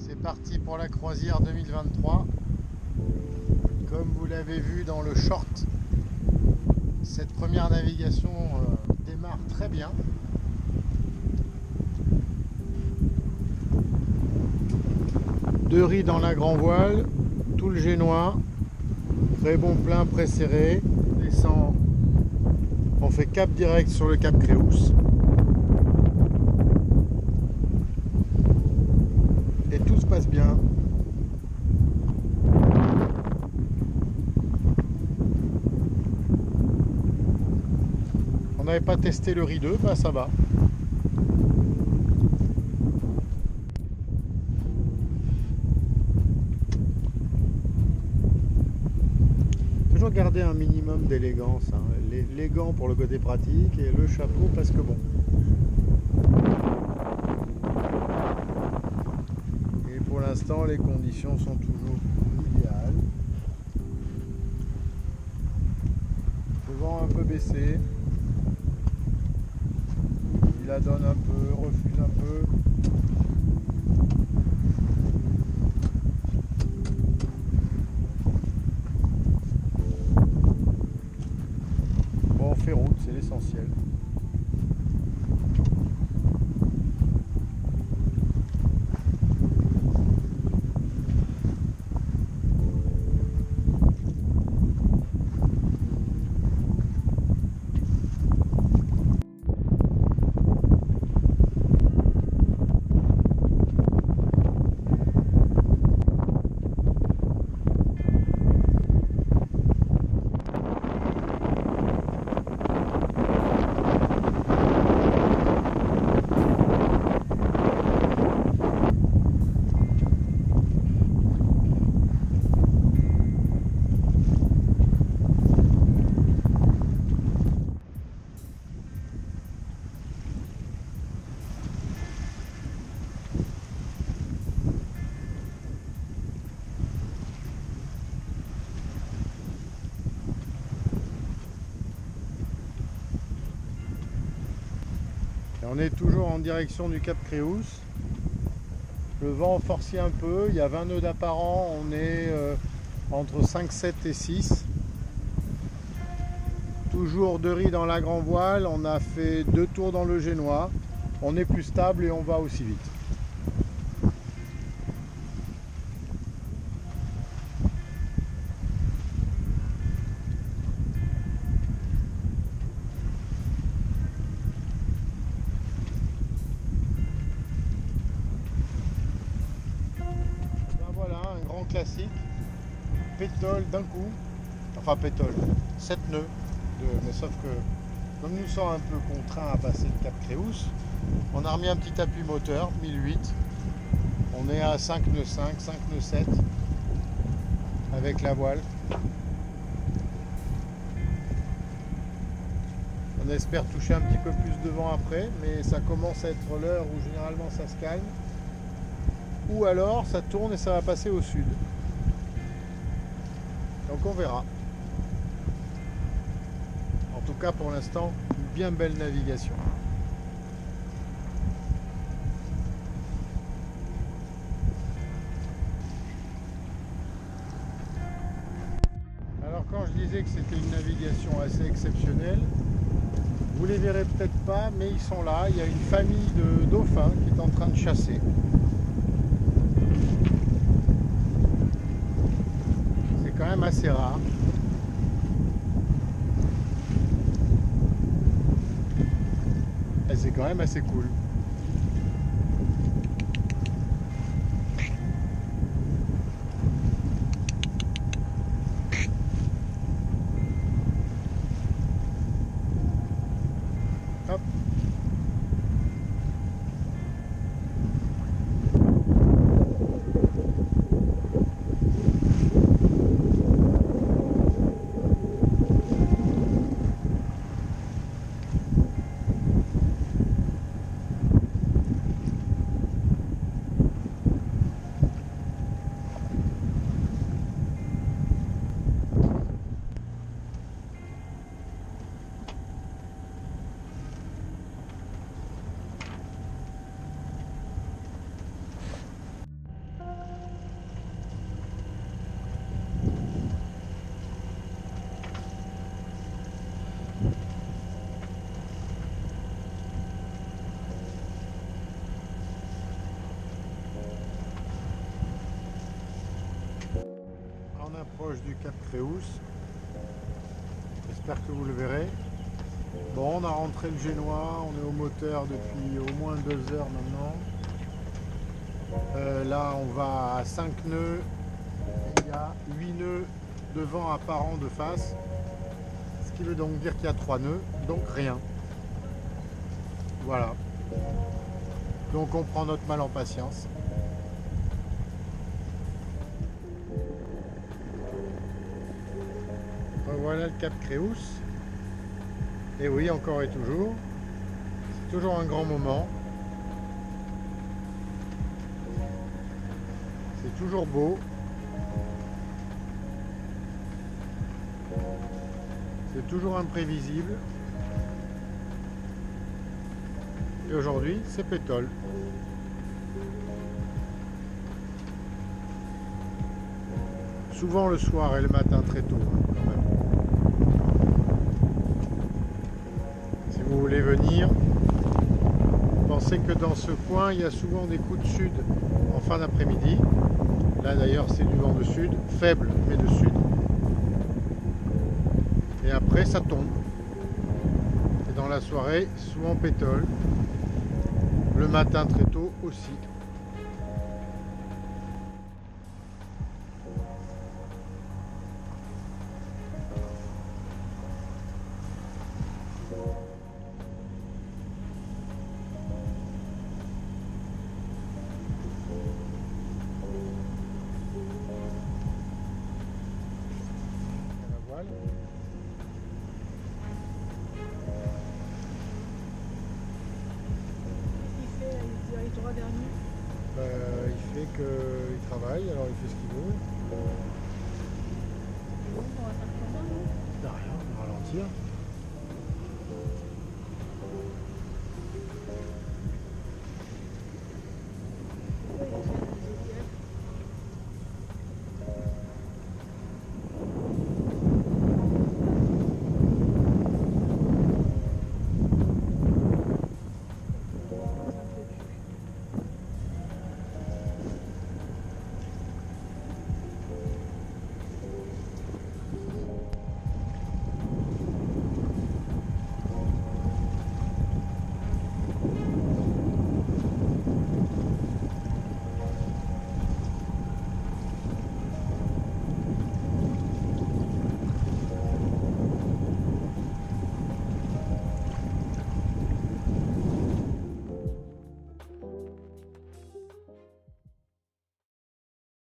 C'est parti pour la croisière 2023. Comme vous l'avez vu dans le short, cette première navigation démarre très bien. Deux riz dans la grand voile, tout le génois, très bon plein pré-serré. On fait cap direct sur le cap Créous. Et tout se passe bien. On n'avait pas testé le riz 2, bah ça va. Toujours garder un minimum d'élégance, hein. Les gants pour le côté pratique et le chapeau parce que bon. Et pour l'instant, les conditions sont toujours idéales. Le vent un peu baissé. Il la donne un peu, refuse un peu. Bon, on fait route, c'est l'essentiel. Et on est toujours en direction du cap Créous. Le vent forcit un peu, il y a 20 nœuds d'apparent, on est entre 5, 7 et 6. Toujours deux riz dans la grand voile, on a fait 2 tours dans le génois. On est plus stable et on va aussi vite. Classique, pétole d'un coup, enfin pétole, 7 nœuds, mais sauf que comme nous sommes un peu contraints à passer le cap Créous, on a remis un petit appui moteur, 1008, on est à 5 nœuds 5, 5 nœuds 7 avec la voile. On espère toucher un petit peu plus de vent après, mais ça commence à être l'heure où généralement ça se calme. Ou alors ça tourne et ça va passer au sud. Donc on verra. En tout cas pour l'instant, une bien belle navigation. Alors quand je disais que c'était une navigation assez exceptionnelle, vous les verrez peut-être pas, mais ils sont là. Il y a une famille de dauphins qui est en train de chasser. Quand même assez rare. Et c'est quand même assez cool. Hop. On approche du Cap Créous. J'espère que vous le verrez. Bon, on a rentré le Génois, on est au moteur depuis au moins 2 heures maintenant. Là, on va à 5 nœuds. Il y a 8 nœuds de vent apparent de face. Ce qui veut donc dire qu'il y a 3 nœuds, donc rien. Voilà. Donc on prend notre mal en patience. Voilà le Cap Créous. Et oui, encore et toujours. C'est toujours un grand moment. C'est toujours beau. C'est toujours imprévisible. Et aujourd'hui, c'est pétole. Souvent le soir et le matin très tôt, quand même. Si vous voulez venir, pensez que dans ce coin, il y a souvent des coups de sud en fin d'après-midi. Là d'ailleurs, c'est du vent de sud, faible, mais de sud. Et après, ça tombe. Et dans la soirée, souvent pétole. Le matin très tôt aussi. La voile. Il droit vers nous. Il fait qu'il travaille, alors il fait ce qu'il veut. On va faire comment, nous? Rien, on va ralentir.